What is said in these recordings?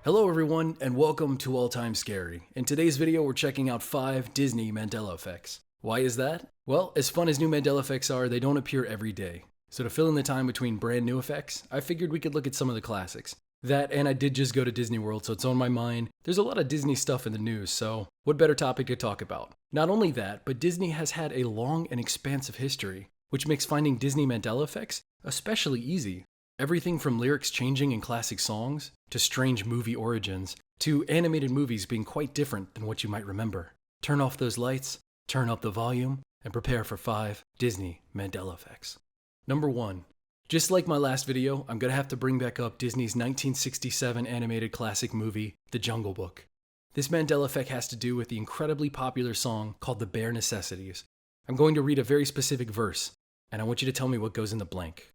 Hello everyone, and welcome to All Time Scary. In today's video, we're checking out 5 Disney Mandela effects. Why is that? Well, as fun as new Mandela effects are, they don't appear every day. So to fill in the time between brand new effects, I figured we could look at some of the classics. That, and I did just go to Disney World, so it's on my mind. There's a lot of Disney stuff in the news, so what better topic to talk about? Not only that, but Disney has had a long and expansive history, which makes finding Disney Mandela effects especially easy. Everything from lyrics changing in classic songs, to strange movie origins, to animated movies being quite different than what you might remember. Turn off those lights, turn up the volume, and prepare for 5 Disney Mandela effects. Number 1. Just like my last video, I'm gonna have to bring back up Disney's 1967 animated classic movie, The Jungle Book. This Mandela effect has to do with the incredibly popular song called The Bare Necessities. I'm going to read a very specific verse, and I want you to tell me what goes in the blank.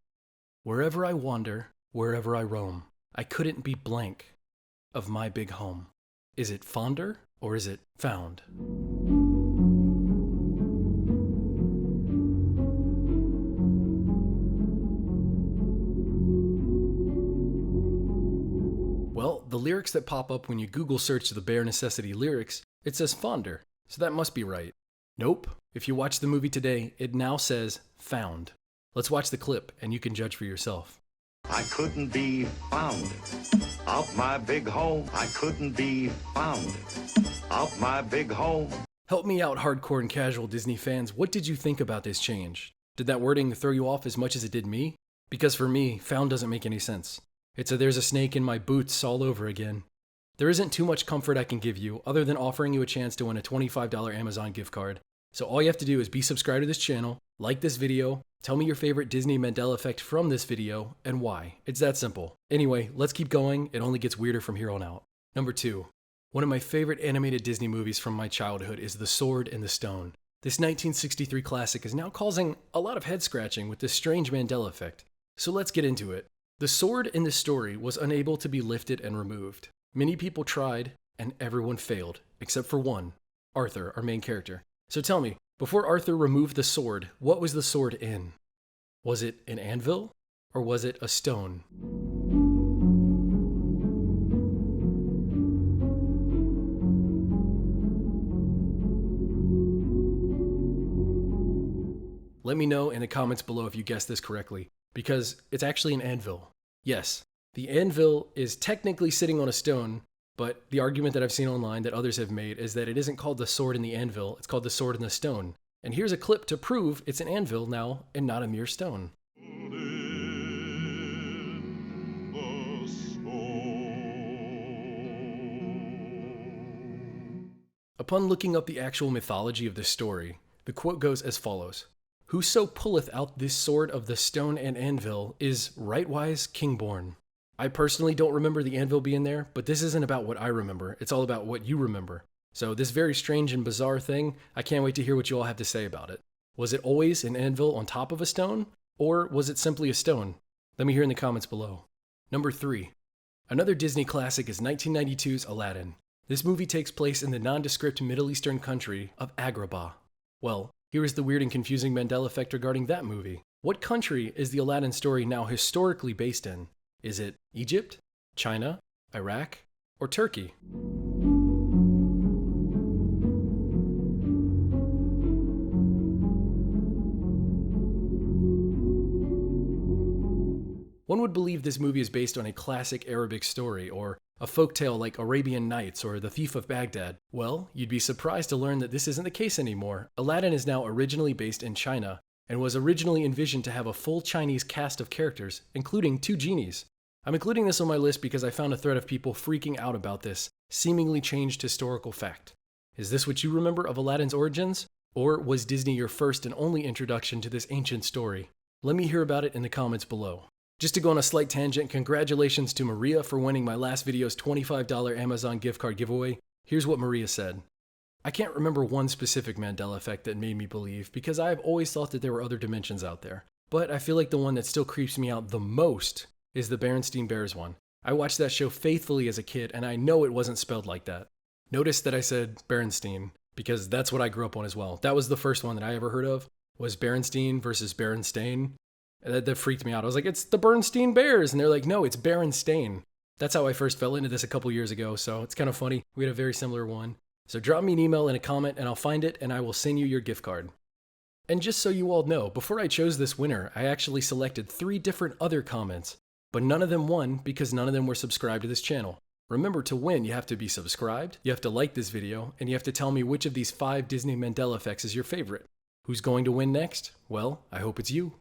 Wherever I wander, wherever I roam, I couldn't be blank of my big home. Is it fonder or is it found? Well, the lyrics that pop up when you Google search the Bare Necessity lyrics, it says fonder, so that must be right. Nope. If you watch the movie today, it now says found. Let's watch the clip, and you can judge for yourself. I couldn't be found of my big home. I couldn't be found of my big home. Help me out, hardcore and casual Disney fans. What did you think about this change? Did that wording throw you off as much as it did me? Because for me, found doesn't make any sense. It's a there's a snake in my boots all over again. There isn't too much comfort I can give you other than offering you a chance to win a $25 Amazon gift card. So all you have to do is be subscribed to this channel, like this video, tell me your favorite Disney Mandela effect from this video, and why. It's that simple. Anyway, let's keep going. It only gets weirder from here on out. Number 2. One of my favorite animated Disney movies from my childhood is The Sword and the Stone. This 1963 classic is now causing a lot of head scratching with this strange Mandela effect. So let's get into it. The sword in this story was unable to be lifted and removed. Many people tried, and everyone failed, except for one, Arthur, our main character. So tell me, before Arthur removed the sword, what was the sword in? Was it an anvil, or was it a stone? Let me know in the comments below if you guessed this correctly, because it's actually an anvil. Yes, the anvil is technically sitting on a stone, but the argument that I've seen online that others have made is that it isn't called the sword and the anvil, it's called the sword and the stone. And here's a clip to prove it's an anvil now and not a mere stone. Upon looking up the actual mythology of this story, the quote goes as follows. Whoso pulleth out this sword of the stone and anvil is rightwise king-born. I personally don't remember the anvil being there, but this isn't about what I remember. It's all about what you remember. So this very strange and bizarre thing, I can't wait to hear what you all have to say about it. Was it always an anvil on top of a stone? Or was it simply a stone? Let me hear in the comments below. Number 3. Another Disney classic is 1992's Aladdin. This movie takes place in the nondescript Middle Eastern country of Agrabah. Well, here is the weird and confusing Mandela effect regarding that movie. What country is the Aladdin story now historically based in? Is it Egypt, China, Iraq, or Turkey? One would believe this movie is based on a classic Arabic story, or a folktale like Arabian Nights or The Thief of Baghdad. Well, you'd be surprised to learn that this isn't the case anymore. Aladdin is now originally based in China, and was originally envisioned to have a full Chinese cast of characters, including 2 genies. I'm including this on my list because I found a thread of people freaking out about this seemingly changed historical fact. Is this what you remember of Aladdin's origins? Or was Disney your first and only introduction to this ancient story? Let me hear about it in the comments below. Just to go on a slight tangent, congratulations to Maria for winning my last video's $25 Amazon gift card giveaway. Here's what Maria said. I can't remember one specific Mandela effect that made me believe, because I've always thought that there were other dimensions out there. But I feel like the one that still creeps me out the most is the Berenstain Bears one. I watched that show faithfully as a kid, and I know it wasn't spelled like that. Notice that I said Berenstain, because that's what I grew up on as well. That was the first one that I ever heard of, was Berenstain versus Berenstain. That freaked me out. I was like, it's the Bernstein Bears. And they're like, no, it's Berenstain. That's how I first fell into this a couple years ago, so it's kind of funny. We had a very similar one. So drop me an email and a comment and I'll find it and I will send you your gift card. And just so you all know, before I chose this winner, I actually selected 3 different other comments, but none of them won because none of them were subscribed to this channel. Remember, to win, you have to be subscribed, you have to like this video, and you have to tell me which of these 5 Disney Mandela effects is your favorite. Who's going to win next? Well, I hope it's you.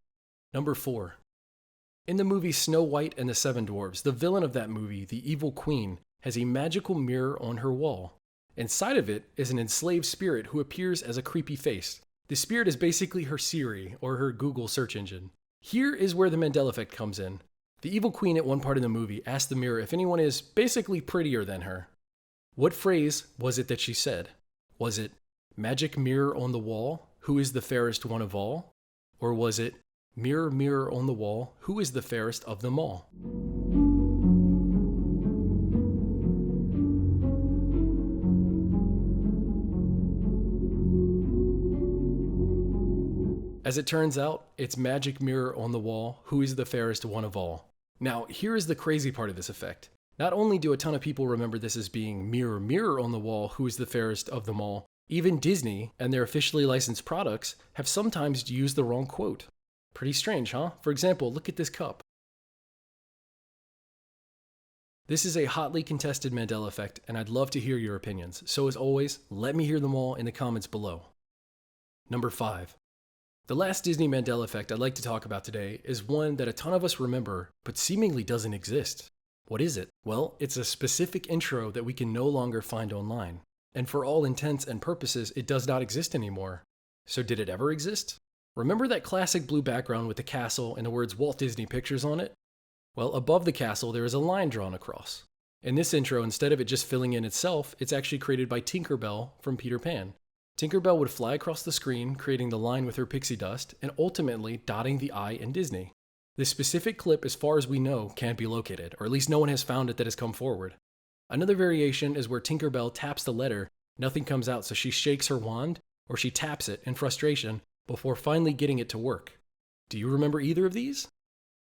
Number 4. In the movie Snow White and the Seven Dwarfs, the villain of that movie, the evil queen, has a magical mirror on her wall. Inside of it is an enslaved spirit who appears as a creepy face. The spirit is basically her Siri or her Google search engine. Here is where the Mandela effect comes in. The evil queen at one part in the movie asked the mirror if anyone is basically prettier than her. What phrase was it that she said? Was it, "Magic mirror on the wall, who is the fairest one of all?" Or was it, "Mirror, mirror on the wall, who is the fairest of them all?" As it turns out, it's "Magic mirror on the wall, who is the fairest one of all." Now, here is the crazy part of this effect. Not only do a ton of people remember this as being "Mirror, mirror on the wall, who is the fairest of them all," even Disney and their officially licensed products have sometimes used the wrong quote. Pretty strange, huh? For example, look at this cup. This is a hotly contested Mandela effect, and I'd love to hear your opinions. So as always, let me hear them all in the comments below. Number 5. The last Disney Mandela effect I'd like to talk about today is one that a ton of us remember, but seemingly doesn't exist. What is it? Well, it's a specific intro that we can no longer find online. And for all intents and purposes, it does not exist anymore. So did it ever exist? Remember that classic blue background with the castle and the words Walt Disney Pictures on it? Well, above the castle, there is a line drawn across. In this intro, instead of it just filling in itself, it's actually created by Tinkerbell from Peter Pan. Tinkerbell would fly across the screen, creating the line with her pixie dust, and ultimately dotting the I in Disney. This specific clip, as far as we know, can't be located, or at least no one has found it that has come forward. Another variation is where Tinkerbell taps the letter, nothing comes out, so she shakes her wand, or she taps it in frustration, before finally getting it to work. Do you remember either of these?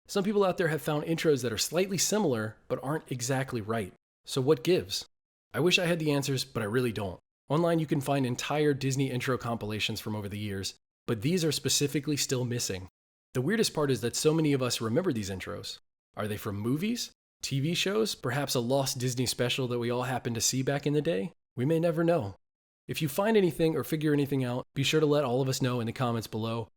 Some people out there have found intros that are slightly similar, but aren't exactly right. So what gives? I wish I had the answers, but I really don't. Online you can find entire Disney intro compilations from over the years, but these are specifically still missing. The weirdest part is that so many of us remember these intros. Are they from movies, TV shows, perhaps a lost Disney special that we all happened to see back in the day? We may never know. If you find anything or figure anything out, be sure to let all of us know in the comments below.